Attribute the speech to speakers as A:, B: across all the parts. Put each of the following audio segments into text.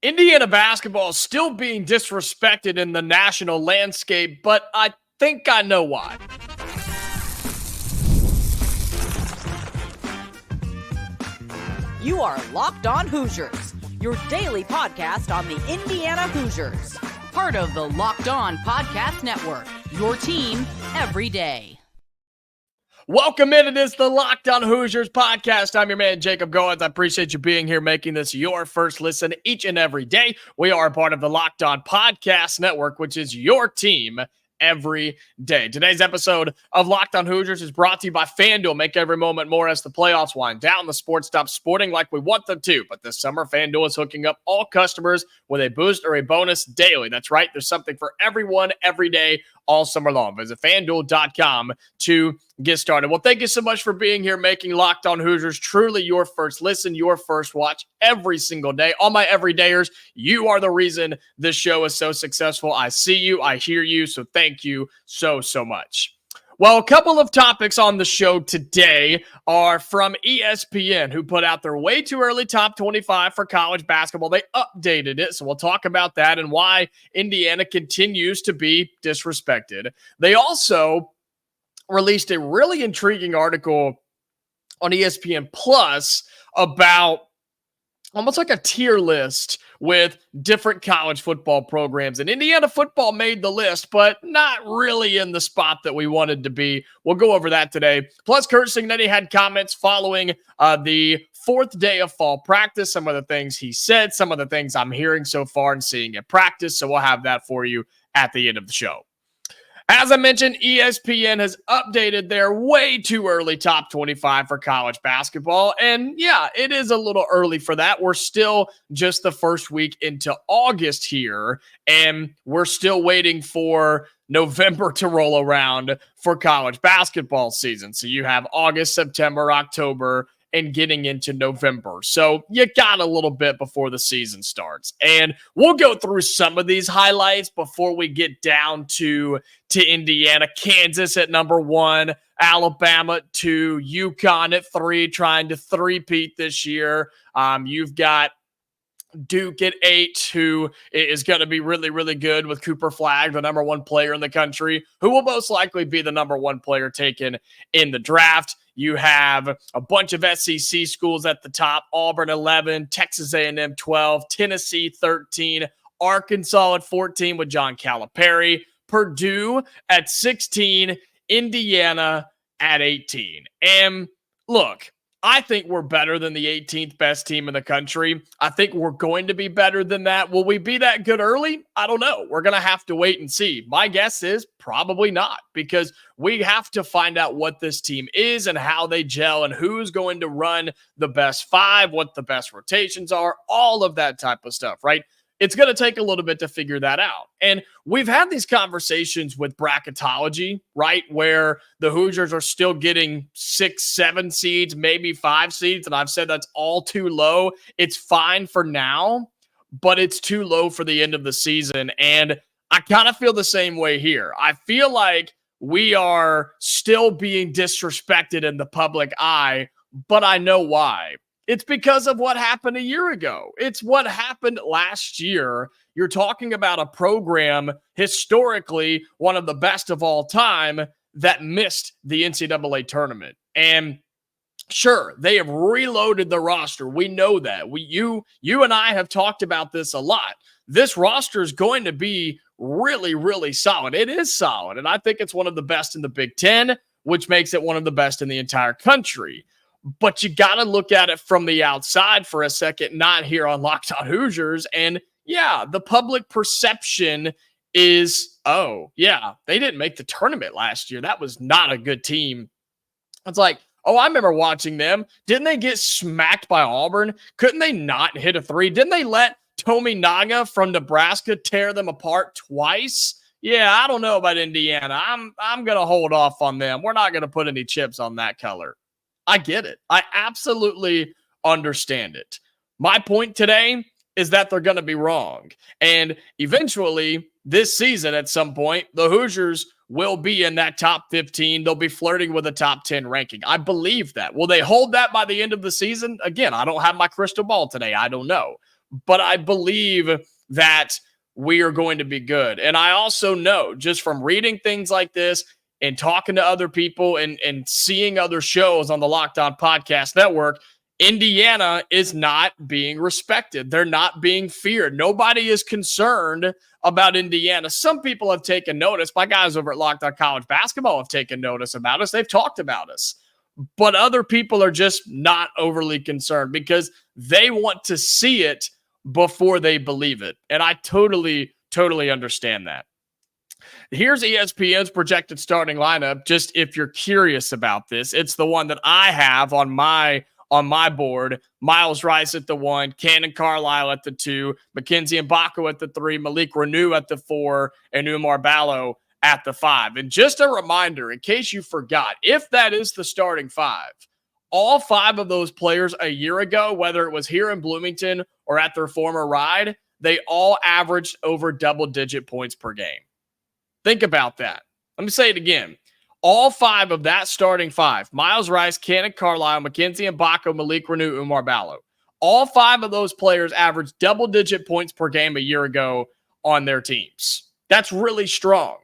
A: Indiana basketball is still being disrespected in the national landscape, but I think I know why.
B: You are Locked On Hoosiers, your daily podcast on the Indiana Hoosiers. Part of the Locked On Podcast Network, your team every day.
A: Welcome in. It is the Locked On Hoosiers podcast. I'm your man, Jacob Goins. I appreciate you being here, making this your first listen each and every day. We are part of the Locked On Podcast Network, which is your team every day. Today's episode of Locked On Hoosiers is brought to you by FanDuel. Make every moment more as the playoffs wind down. The sports stop sporting like we want them to, but this summer, FanDuel is hooking up all customers with a boost or a bonus daily. That's right. There's something for everyone every day, all summer long. Visit FanDuel.com to get started. Well, thank you so much for being here, making Locked On Hoosiers truly your first listen, your first watch every single day. All my everydayers, you are the reason this show is so successful. I see you, I hear you, so thank you so much. Well, a couple of topics on the show today are from ESPN, who put out their way too early top 25 for college basketball. They updated it, so we'll talk about that and why Indiana continues to be disrespected. They also released a really intriguing article on ESPN Plus about almost like a tier list with different college football programs. And Indiana football made the list, but not really in the spot that we wanted to be. We'll go over that today. Plus, Curt Cignetti had comments following the fourth day of fall practice, some of the things he said, some of the things I'm hearing so far and seeing at practice. So we'll have that for you at the end of the show. As I mentioned, ESPN has updated their way too early top 25 for college basketball. And yeah, it is a little early for that. We're still just the first week into August here, and we're still waiting for November to roll around for college basketball season. So you have August, September, October, and getting into November. So you got a little bit before the season starts. And we'll go through some of these highlights before we get down to Indiana. Kansas at number 1, Alabama at 2, UConn at 3, trying to three-peat this year. You've got Duke at 8, who is going to be really, really good with Cooper Flagg, the number 1 player in the country, who will most likely be the number 1 player taken in the draft. You have a bunch of SEC schools at the top: Auburn 11, Texas A&M 12, Tennessee 13, Arkansas at 14 with John Calipari, Purdue at 16, Indiana at 18. And look, I think we're better than the 18th best team in the country. I think we're going to be better than that. Will we be that good early? I don't know. We're going to have to wait and see. My guess is probably not, because we have to find out what this team is and how they gel and who's going to run the best 5, what the best rotations are, all of that type of stuff, right? It's going to take a little bit to figure that out. And we've had these conversations with bracketology, right, where the Hoosiers are still getting 6, 7 seeds, maybe 5 seeds. And I've said that's all too low. It's fine for now, but it's too low for the end of the season. And I kind of feel the same way here. I feel like we are still being disrespected in the public eye, but I know why. It's because of what happened a year ago. It's what happened last year. You're talking about a program, historically one of the best of all time, that missed the NCAA tournament. And sure, they have reloaded the roster. We know that. You and I have talked about this a lot. This roster is going to be really, really solid. It is solid, and I think it's one of the best in the Big Ten, which makes it one of the best in the entire country. But you got to look at it from the outside for a second, not here on Locked On Hoosiers. And yeah, the public perception is, oh, yeah, they didn't make the tournament last year. That was not a good team. It's like, oh, I remember watching them. Didn't they get smacked by Auburn? Couldn't they not hit a 3? Didn't they let Tominaga from Nebraska tear them apart twice? Yeah, I don't know about Indiana. I'm going to hold off on them. We're not going to put any chips on that color. I get it. I absolutely understand it. My point today is that they're going to be wrong. And eventually, this season at some point, the Hoosiers will be in that top 15. They'll be flirting with a top 10 ranking. I believe that. Will they hold that by the end of the season? Again, I don't have my crystal ball today. I don't know. but I believe that we are going to be good. And I also know, just from reading things like this and talking to other people and seeing other shows on the Locked On Podcast Network, Indiana is not being respected. They're not being feared. Nobody is concerned about Indiana. Some people have taken notice. My guys over at Locked On College Basketball have taken notice about us. They've talked about us. But other people are just not overly concerned because they want to see it before they believe it. And I totally understand that. Here's ESPN's projected starting lineup, just if you're curious about this. It's the one that I have on my board. Miles Rice at the 1, Cannon Carlisle at the 2, Mackenzie Mbako at the 3, Malik Renew at the 4, and Umar Ballo at the 5. And just a reminder, in case you forgot, if that is the starting 5, all 5 of those players a year ago, whether it was here in Bloomington or at their former ride, they all averaged over double-digit points per game. Think about that. Let me say it again. All 5 of that starting 5, Miles Rice, Cannon Carlisle, Mackenzie Mbako, Malik Renew, Umar Ballo, all 5 of those players averaged double-digit points per game a year ago on their teams. That's really strong.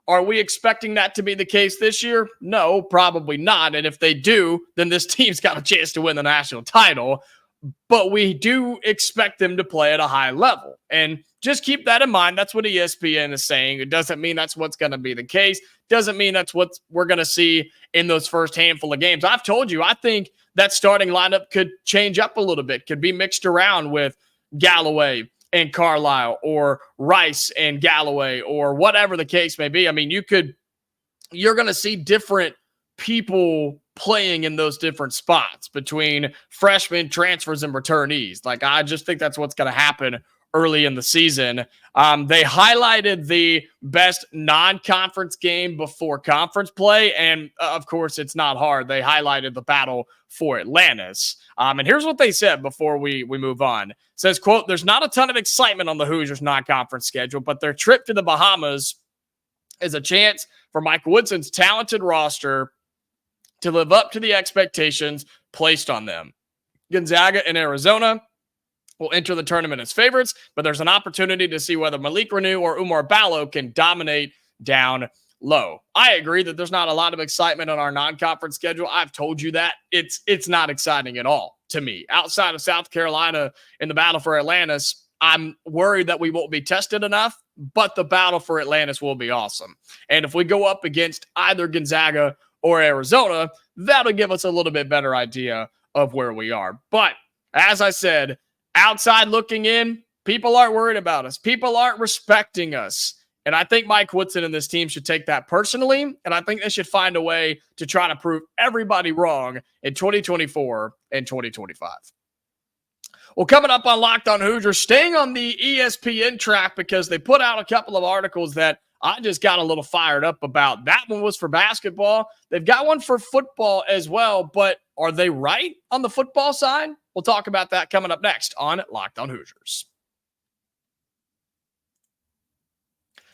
A: Are we expecting that to be the case this year? No, probably not. And if they do, then this team's got a chance to win the national title. But we do expect them to play at a high level. And just keep that in mind. That's what ESPN is saying. It doesn't mean that's what's going to be the case. Doesn't mean that's what we're going to see in those first handful of games. I've told you, I think that starting lineup could change up a little bit, could be mixed around with Galloway and Carlisle or Rice and Galloway or whatever the case may be. I mean, you're going to see different people playing in those different spots between freshmen, transfers, and returnees. Like, I just think that's what's going to happen early in the season. They highlighted the best non-conference game before conference play, and of course, it's not hard. They highlighted the battle for Atlantis. And here's what they said before we move on. It says, quote, "There's not a ton of excitement on the Hoosiers non-conference schedule, but their trip to the Bahamas is a chance for Mike Woodson's talented roster to live up to the expectations placed on them. Gonzaga and Arizona will enter the tournament as favorites, but there's an opportunity to see whether Malik Renew or Umar Ballo can dominate down low." I agree that there's not a lot of excitement on our non-conference schedule. I've told you that. It's not exciting at all to me. Outside of South Carolina in the battle for Atlantis, I'm worried that we won't be tested enough, but the battle for Atlantis will be awesome. And if we go up against either Gonzaga or Arizona, that'll give us a little bit better idea of where we are. But as I said, outside looking in, people aren't worried about us. People aren't respecting us. And I think Mike Woodson and this team should take that personally, and I think they should find a way to try to prove everybody wrong in 2024 and 2025. Well, coming up on Locked On Hoosiers, staying on the ESPN track because they put out a couple of articles that I just got a little fired up about. That one was for basketball. They've got one for football as well, but are they right on the football side? We'll talk about that coming up next on Locked On Hoosiers.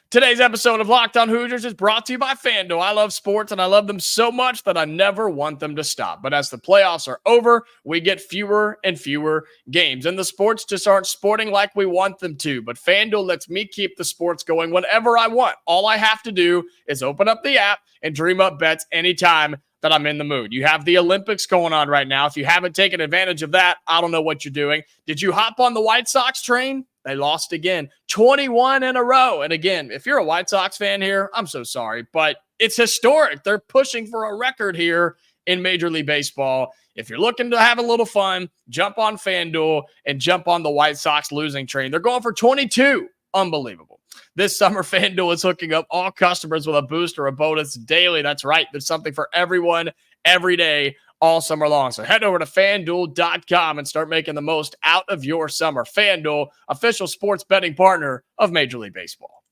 A: Today's episode of Locked On Hoosiers is brought to you by FanDuel. I love sports, and I love them so much that I never want them to stop. But as the playoffs are over, we get fewer and fewer games, and the sports just aren't sporting like we want them to. But FanDuel lets me keep the sports going whenever I want. All I have to do is open up the app and dream up bets anytime that I'm in the mood. You have the Olympics going on right now. If you haven't taken advantage of that, I don't know what you're doing. Did you hop on the White Sox train? They lost again, 21 in a row. And again, if you're a White Sox fan here, I'm so sorry, but it's historic. They're pushing for a record here in Major League Baseball. If you're looking to have a little fun, jump on FanDuel and jump on the White Sox losing train. They're going for 22. Unbelievable. This summer, FanDuel is hooking up all customers with a boost or a bonus daily. That's right. There's something for everyone every day, all summer long. So head over to FanDuel.com and start making the most out of your summer. FanDuel, official sports betting partner of Major League Baseball.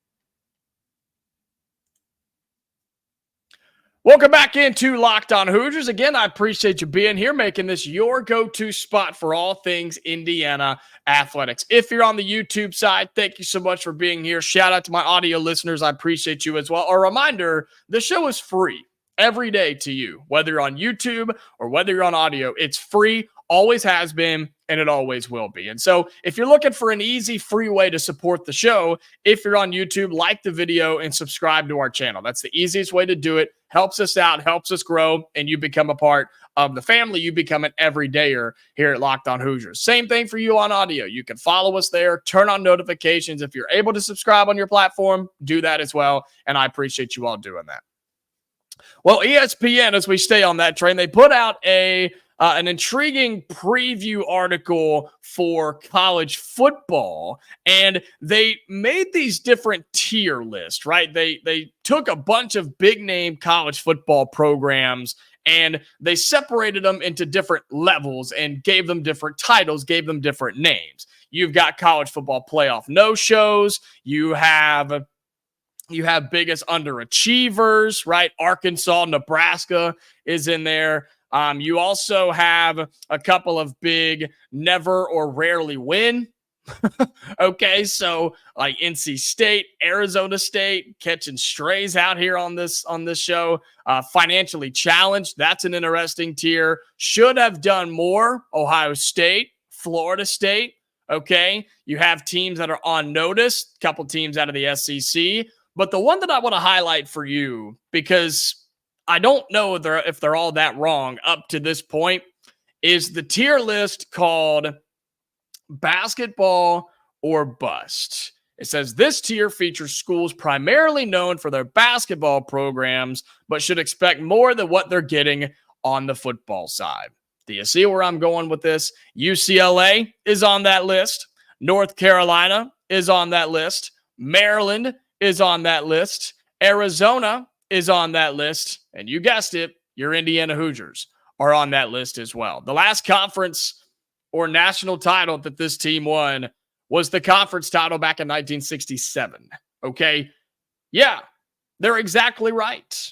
A: Welcome back into Locked On Hoosiers. Again, I appreciate you being here, making this your go-to spot for all things Indiana athletics. If you're on the YouTube side, thank you so much for being here. Shout out to my audio listeners. I appreciate you as well. A reminder, the show is free every day to you, whether you're on YouTube or whether you're on audio. It's free Always has been, and it always will be. And so if you're looking for an easy, free way to support the show, if you're on YouTube, like the video and subscribe to our channel. That's the easiest way to do it. Helps us out, helps us grow, and you become a part of the family. You become an everydayer here at Locked On Hoosiers. Same thing for you on audio. You can follow us there, turn on notifications. If you're able to subscribe on your platform, do that as well, and I appreciate you all doing that. Well, ESPN, as we stay on that train, they put out an intriguing preview article for college football, and they made these different tier lists, right? They took a bunch of big-name college football programs, and they separated them into different levels and gave them different titles, gave them different names. You've got college football playoff no-shows. You have biggest underachievers, right? Arkansas, Nebraska is in there. You also have a couple of big never or rarely win. Okay, so like NC State, Arizona State, catching strays out here on this show. Financially challenged, that's an interesting tier. Should have done more, Ohio State, Florida State. Okay, you have teams that are on notice, a couple teams out of the SEC. But the one that I want to highlight for you, because I don't know if they're all that wrong up to this point, is the tier list called Basketball or Bust. It says this tier features schools primarily known for their basketball programs, but should expect more than what they're getting on the football side. Do you see where I'm going with this? UCLA is on that list. North Carolina is on that list. Maryland is on that list. Arizona is on that list. And you guessed it, your Indiana Hoosiers are on that list as well. The last conference or national title that this team won was the conference title back in 1967. Okay? Yeah, they're exactly right.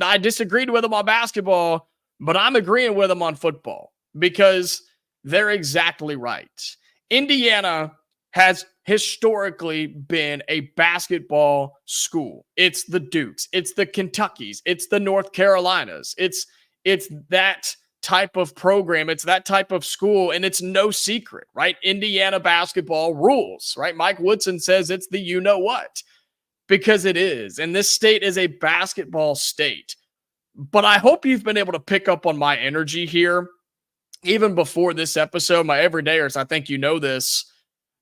A: I disagreed with them on basketball, but I'm agreeing with them on football because they're exactly right. Indiana has historically been a basketball school. It's the Dukes, it's the Kentuckys, it's the North Carolinas. It's that type of program, it's that type of school, and it's no secret, right? Indiana basketball rules, right? Mike Woodson says it's the you-know-what, because it is. And this state is a basketball state. But I hope you've been able to pick up on my energy here, even before this episode, my everydayers, I think you know this,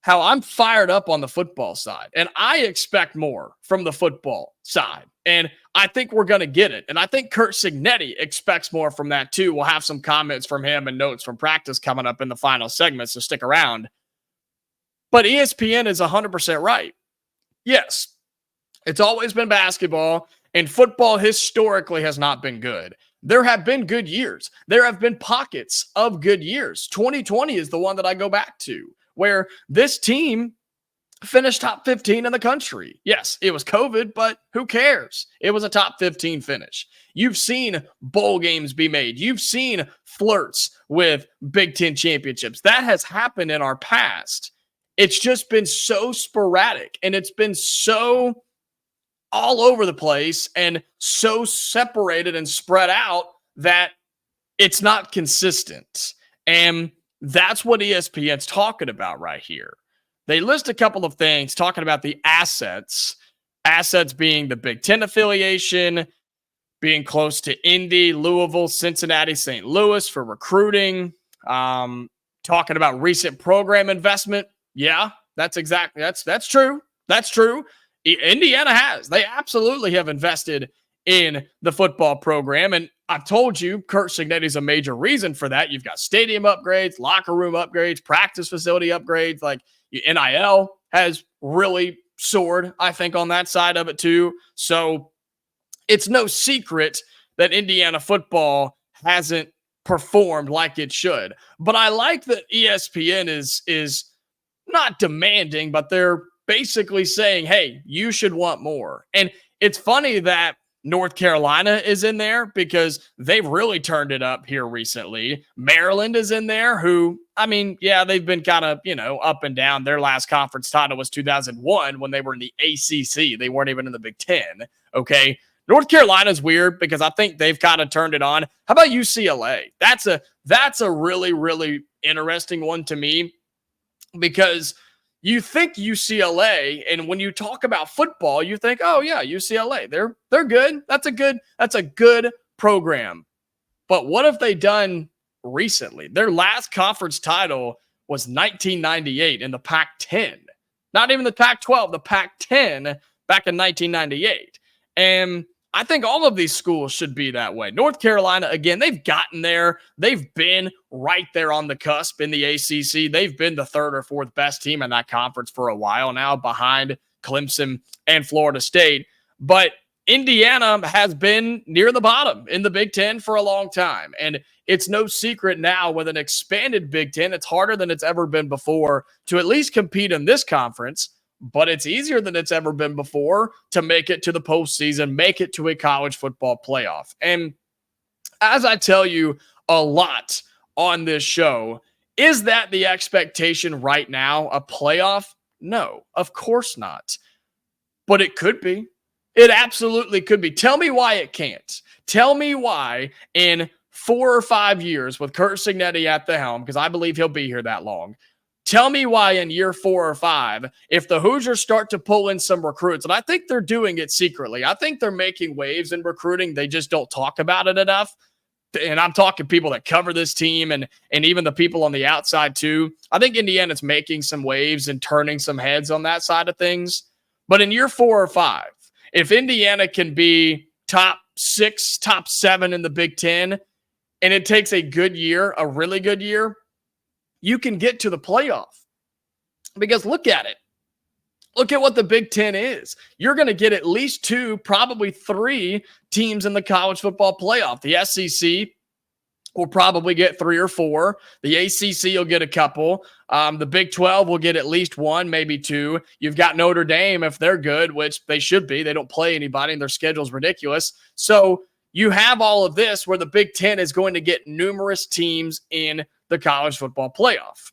A: how I'm fired up on the football side. And I expect more from the football side. And I think we're going to get it. And I think Curt Cignetti expects more from that too. We'll have some comments from him and notes from practice coming up in the final segment, so stick around. But ESPN is 100% right. Yes, it's always been basketball, and football historically has not been good. There have been good years. There have been pockets of good years. 2020 is the one that I go back to, where this team finished top 15 in the country. Yes, it was COVID, but who cares? It was a top 15 finish. You've seen bowl games be made. You've seen flirts with Big Ten championships. That has happened in our past. It's just been so sporadic, and it's been so all over the place and so separated and spread out that it's not consistent. And that's what ESPN's talking about right here. They list a couple of things talking about the assets being the Big Ten affiliation, being close to Indy, Louisville, Cincinnati, St. Louis for recruiting, talking about recent program investment. Yeah, that's true. That's true. Indiana has. They absolutely have invested in the football program. And I've told you, Curt Cignetti is a major reason for that. You've got stadium upgrades, locker room upgrades, practice facility upgrades. Like NIL has really soared, I think, on that side of it too. So it's no secret that Indiana football hasn't performed like it should. But I like that ESPN is not demanding, but they're basically saying, hey, you should want more. And it's funny that North Carolina is in there because they've really turned it up here recently. Maryland is in there who, I mean, yeah, they've been kind of, up and down. Their last conference title was 2001 when they were in the ACC. They weren't even in the Big Ten. Okay. North Carolina's weird because I think they've kind of turned it on. How about UCLA? That's a really, really interesting one to me because you think UCLA, and when you talk about football, you think, oh yeah, UCLA, they're good. That's a good program. But what have they done recently? Their last conference title was 1998 in the Pac-10. Not even the Pac-12, the Pac-10 back in 1998. And I think all of these schools should be that way. North Carolina, again, they've gotten there. They've been right there on the cusp in the ACC. They've been the third or fourth best team in that conference for a while now, behind Clemson and Florida State. But Indiana has been near the bottom in the Big Ten for a long time. And it's no secret now with an expanded Big Ten, it's harder than it's ever been before to at least compete in this conference. But it's easier than it's ever been before to make it to the postseason, make it to a college football playoff. And as I tell you a lot on this show, is that the expectation right now, a playoff? No, of course not. But it could be. It absolutely could be. Tell me why it can't. Tell me why in 4 or 5 years with Curt Cignetti at the helm, because I believe he'll be here that long. Tell me why in year 4 or 5, if the Hoosiers start to pull in some recruits, and I think they're doing it secretly. I think they're making waves in recruiting. They just don't talk about it enough. And I'm talking people that cover this team and even the people on the outside too. I think Indiana's making some waves and turning some heads on that side of things. But in year 4 or 5, if Indiana can be top 6, top 7 in the Big Ten, and it takes a good year, a really good year, you can get to the playoff. Because look at it. Look at what the Big Ten is. You're going to get at least 2, probably 3 teams in the college football playoff. The SEC will probably get 3 or 4. The ACC will get a couple. The Big 12 will get at least 1, maybe 2. You've got Notre Dame, if they're good, which they should be. They don't play anybody, and their schedule's ridiculous. So you have all of this where the Big Ten is going to get numerous teams in the college football playoff.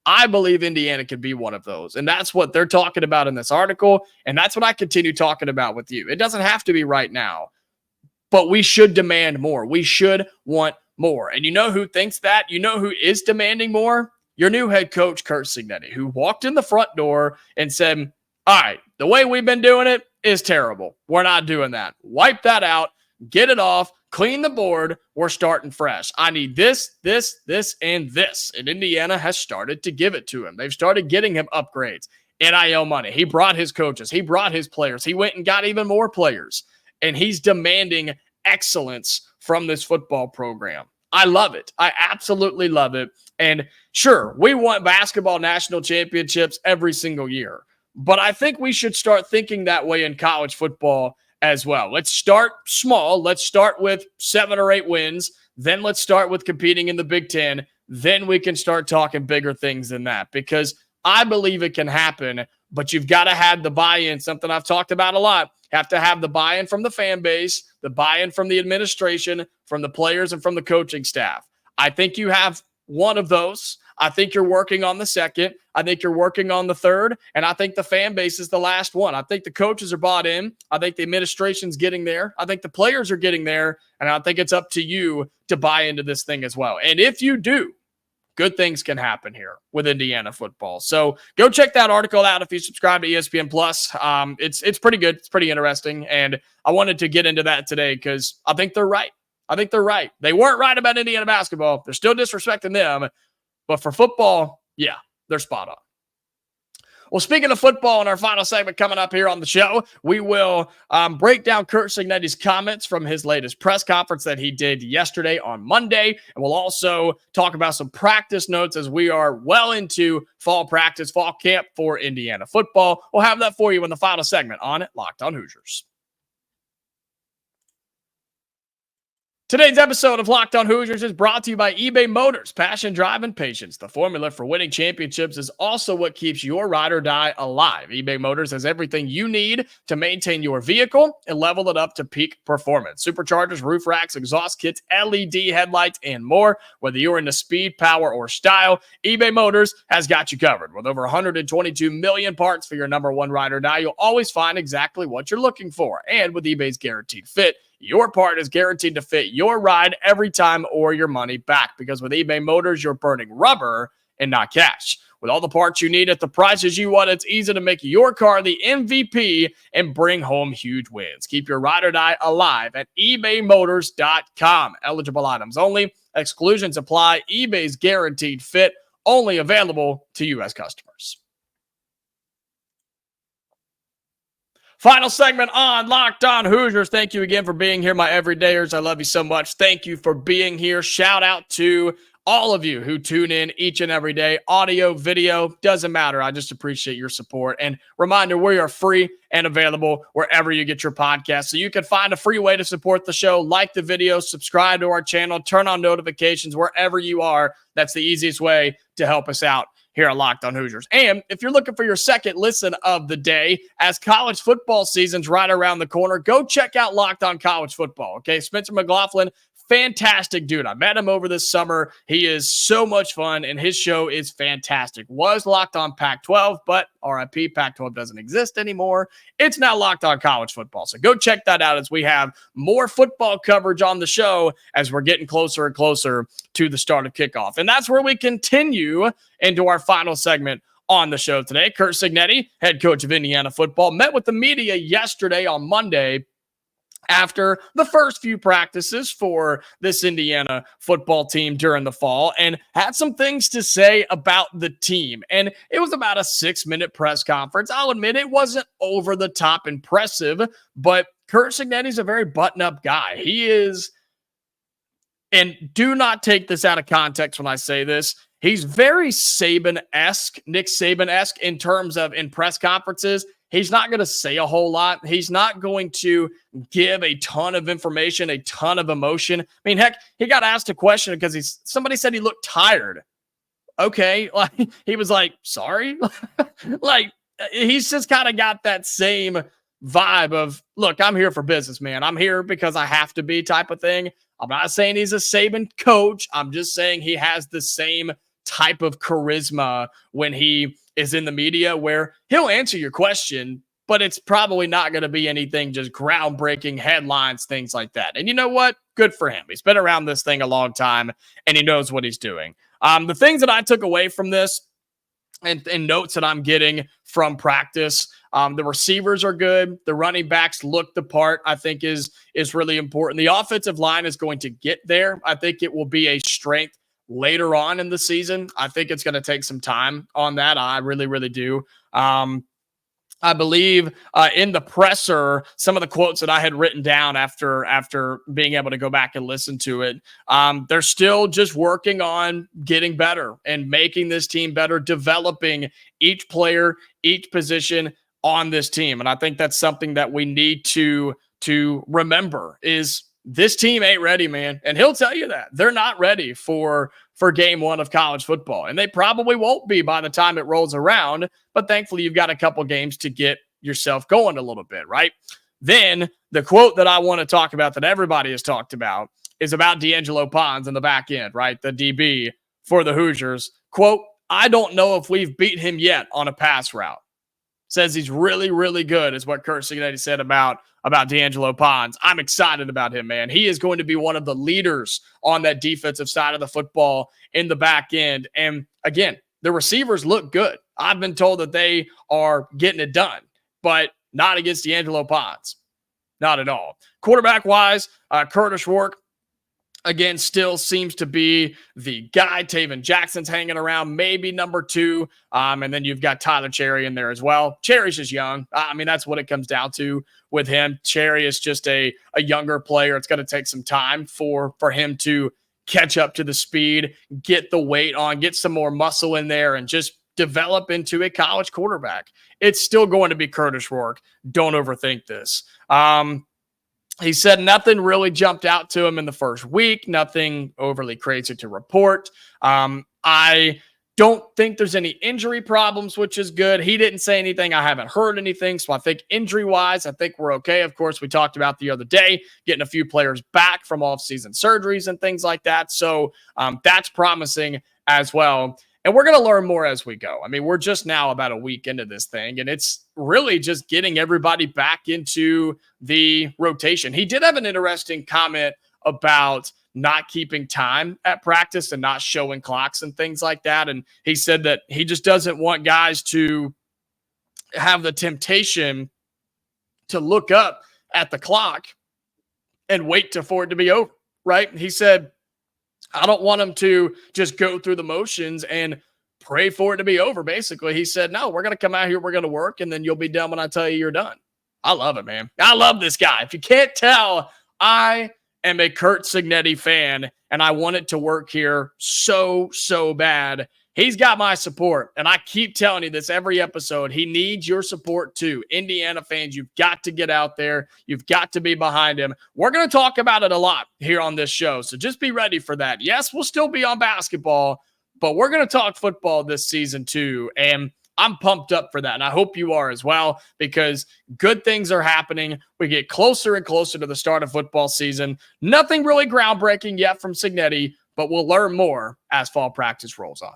A: I believe Indiana could be one of those. And that's what they're talking about in this article. And that's what I continue talking about with you. It doesn't have to be right now, but we should demand more. We should want more. And you know who thinks that? You know who is demanding more? Your new head coach, Curt Cignetti, who walked in the front door and said, all right, the way we've been doing it is terrible. We're not doing that. Wipe that out. Get it off. Clean the board. We're starting fresh. I need this, this, this, and this. And Indiana has started to give it to him. They've started getting him upgrades. NIL money. He brought his coaches. He brought his players. He went and got even more players. And he's demanding excellence from this football program. I love it. I absolutely love it. And sure, we want basketball national championships every single year. But I think we should start thinking that way in college football as well. Let's start small. Let's start with 7 or 8 wins. Then let's start with competing in the Big Ten. Then we can start talking bigger things than that, because I believe it can happen, but you've got to have the buy-in, something I've talked about a lot. You have to have the buy-in from the fan base, the buy-in from the administration, from the players, and from the coaching staff. I think you have one of those. I think you're working on the second. I think you're working on the third. And I think the fan base is the last one. I think the coaches are bought in. I think the administration's getting there. I think the players are getting there. And I think it's up to you to buy into this thing as well. And if you do, good things can happen here with Indiana football. So go check that article out if you subscribe to ESPN Plus. It's pretty good. It's pretty interesting. And I wanted to get into that today because I think they're right. I think they're right. They weren't right about Indiana basketball. They're still disrespecting them. But for football, yeah, they're spot on. Well, speaking of football, in our final segment coming up here on the show, we will break down Curt Cignetti's comments from his latest press conference that he did yesterday on Monday. And we'll also talk about some practice notes as we are well into fall practice, fall camp for Indiana football. We'll have that for you in the final segment on Locked On Hoosiers. Today's episode of Locked On Hoosiers is brought to you by eBay Motors. Passion, drive, and patience. The formula for winning championships is also what keeps your ride or die alive. eBay Motors has everything you need to maintain your vehicle and level it up to peak performance. Superchargers, roof racks, exhaust kits, LED headlights, and more. Whether you're into speed, power, or style, eBay Motors has got you covered. With over 122 million parts for your number one ride or die, you'll always find exactly what you're looking for. And with eBay's Guaranteed Fit, your part is guaranteed to fit your ride every time or your money back. Because with eBay Motors, you're burning rubber and not cash. With all the parts you need at the prices you want, it's easy to make your car the MVP and bring home huge wins. Keep your ride or die alive at ebaymotors.com. Eligible items only. Exclusions apply. eBay's Guaranteed Fit, only available to U.S. customers. Final segment on Locked On Hoosiers. Thank you again for being here, my everydayers. I love you so much. Thank you for being here. Shout out to all of you who tune in each and every day. Audio, video, doesn't matter. I just appreciate your support. And reminder, we are free and available wherever you get your podcast. So you can find a free way to support the show. Like the video, subscribe to our channel, turn on notifications wherever you are. That's the easiest way to help us out here at Locked On Hoosiers. And if you're looking for your second listen of the day, as college football season's right around the corner, go check out Locked On College Football, okay? Spencer McLaughlin, fantastic dude. I met him over this summer. He is so much fun, and his show is fantastic. Was Locked On Pac-12, but RIP, Pac-12 doesn't exist anymore. It's now Locked On College Football. So go check that out as we have more football coverage on the show as we're getting closer and closer to the start of kickoff. And that's where we continue into our final segment on the show today. Curt Cignetti, head coach of Indiana football, met with the media yesterday on Monday after the first few practices for this Indiana football team during the fall and had some things to say about the team. And it was about a 6-minute press conference. I'll admit it wasn't over the top impressive, but Curt Cignetti's a very button-up guy. He is, and do not take this out of context when I say this, he's very Saban-esque, Nick Saban-esque in terms of in press conferences. He's not going to say a whole lot. He's not going to give a ton of information, a ton of emotion. I mean, heck, he got asked a question because somebody said he looked tired. Okay. Like, he was like, sorry. Like, he's just kind of got that same vibe of, look, I'm here for business, man. I'm here because I have to be type of thing. I'm not saying he's a Saban coach. I'm just saying he has the same type of charisma when he is in the media, where he'll answer your question, but it's probably not going to be anything just groundbreaking headlines, things like that. And you know what? Good for him. He's been around this thing a long time and he knows what he's doing. The things that I took away from this and notes that I'm getting from practice, the receivers are good. The running backs look the part, I think is really important. The offensive line is going to get there. I think it will be a strength later on in the season. I think it's going to take some time on that. I really, really do. I believe in the presser, some of the quotes that I had written down after being able to go back and listen to it, they're still just working on getting better and making this team better, developing each player, each position on this team. And I think that's something that we need to remember is this team ain't ready, man. And he'll tell you that. They're not ready for game one of college football. And they probably won't be by the time it rolls around. But thankfully, you've got a couple games to get yourself going a little bit, right? Then the quote that I want to talk about that everybody has talked about is about D'Angelo Pons in the back end, right? The DB for the Hoosiers. Quote, I don't know if we've beat him yet on a pass route. Says he's really, really good is what Curt Cignetti said about D'Angelo Pons. I'm excited about him, man. He is going to be one of the leaders on that defensive side of the football in the back end. And again, the receivers look good. I've been told that they are getting it done, but not against D'Angelo Pons. Not at all. Quarterback-wise, Curtis Rourke, again, still seems to be the guy. Taven Jackson's hanging around, maybe number 2. And then you've got Tyler Cherry in there as well. Cherry's just young. I mean, that's what it comes down to with him. Cherry is just a younger player. It's going to take some time for him to catch up to the speed, get the weight on, get some more muscle in there, and just develop into a college quarterback. It's still going to be Curtis Rourke. Don't overthink this. He said nothing really jumped out to him in the first week, nothing overly crazy to report. I don't think there's any injury problems, which is good. He didn't say anything. I haven't heard anything. So I think injury-wise, I think we're okay. Of course, we talked about the other day, getting a few players back from off-season surgeries and things like that. So that's promising as well. And we're going to learn more as we go. I mean, we're just now about a week into this thing, and it's really just getting everybody back into the rotation. He did have an interesting comment about not keeping time at practice and not showing clocks and things like that. And he said that he just doesn't want guys to have the temptation to look up at the clock and wait for it to be over, right? He said, I don't want them to just go through the motions and pray for it to be over. Basically, he said, no, we're going to come out here, we're going to work, and then you'll be done when I tell you you're done. I love it, man. I love this guy. If you can't tell, I am a Curt Cignetti fan, and I want it to work here so bad. He's got my support, and I keep telling you this every episode. He needs your support too. Indiana fans, you've got to get out there. You've got to be behind him. We're going to talk about it a lot here on this show, so just be ready for that. Yes, we'll still be on basketball, but we're going to talk football this season too, and I'm pumped up for that, and I hope you are as well, because good things are happening. We get closer and closer to the start of football season. Nothing really groundbreaking yet from Cignetti, but we'll learn more as fall practice rolls on.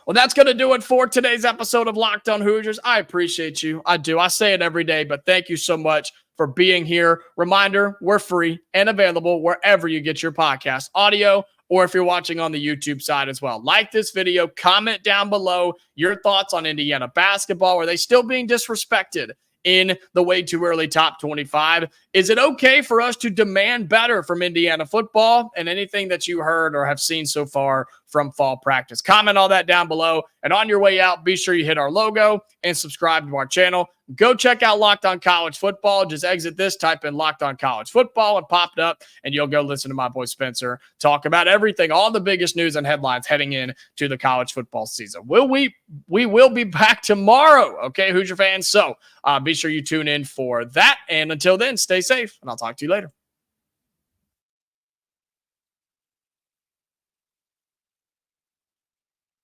A: Well, that's going to do it for today's episode of Locked On Hoosiers. I appreciate you. I do. I say it every day, but thank you so much for being here. Reminder, we're free and available wherever you get your podcast audio, or if you're watching on the YouTube side as well. Like this video, comment down below your thoughts on Indiana basketball. Are they still being disrespected in the way too early top 25? Is it okay for us to demand better from Indiana football? And anything that you heard or have seen so far from fall practice, comment all that down below. And on your way out, be sure you hit our logo and subscribe to our channel. Go check out Locked On College Football. Just exit this, type in Locked On College Football, and pop it up, and you'll go listen to my boy Spencer talk about everything, all the biggest news and headlines heading in to the college football season. We will be back tomorrow, okay, Hoosier fans? So be sure you tune in for that. And until then, stay safe, and I'll talk to you later.